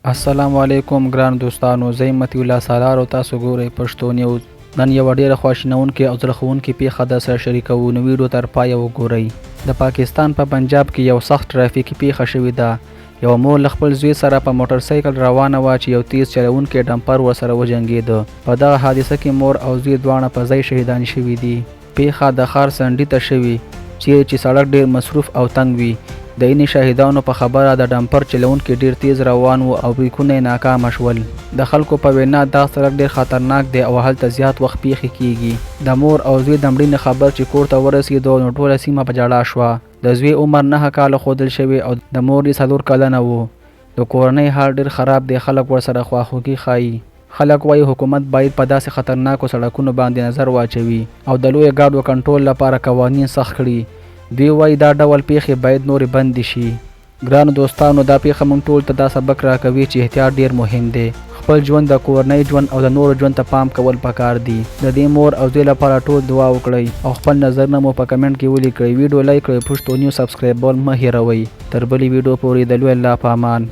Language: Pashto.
السلام علیکم ګران دوستانو، زه یم سالار او تاسو ګورئ پښتو نیوز. نن یوه ډېره خواشینونکې او زړه خوړونکې پیښه در سره شریکوو، نو ویډیو تر پایه وګورئ. د پاکستان په پنجاب کې یو سخت ټرافیکي پیښه شوې ده. یوه مور له خپل زوی سره په موټر سایکل روانه وه چې یو تیز چلوونکی ډمپر ورسره وجنګېد. په دغه حادثه کې مور او زوی دواړه په ځای شهیدان شوي دي. پیښه د ښار سنډي ته شوې، چیرې چې سړک ډېر مصروف او تنګ وي. د اینې شهیدانو په خبره د ډمپر چلوونکی ډېر تیز روان و او بریکونه یې ناکامه شول. د خلکو په وینا دا سړک ډېر خطرناک دی او هلته زیات وخت پیښې کیږي. د مور او زوی د مړینې خبر چې کور ته ورسېدو نو ټوله سیمه په ژړا شوه. د زوی عمر 9 کاله ښودل شوی او د مور یې 4 کلنه و. د کورنۍ حال ډېر خراب دی، خلک ورسره خواخوږي ښایي. خلک وایي حکومت باید په داسې خطرناکو سړکونو باندې نظر واچوي او د لویو ګاډو کنټرول لپاره قوانین سخت کړي. دوی وایي دا ډول پیښې باید نورې بندې شي. ګرانو دوستانو، دا پیښه موږ ټول ته دا سبق راکوي چې احتیاط ډېر مهم دی. خپل ژوند، د کورنۍ ژوند او د نورو ژوند ته پام کول پکار دي. د دې مور او زوی لپاره ټول دعا وکړئ او خپل نظرونه مو په کمنټ کې ولیکئ. ویډیو لایک کړئ، پښتو نیوز سبسکرایب مه هېروئ. تر بلې ویډیو پورې د لوی الله په امان.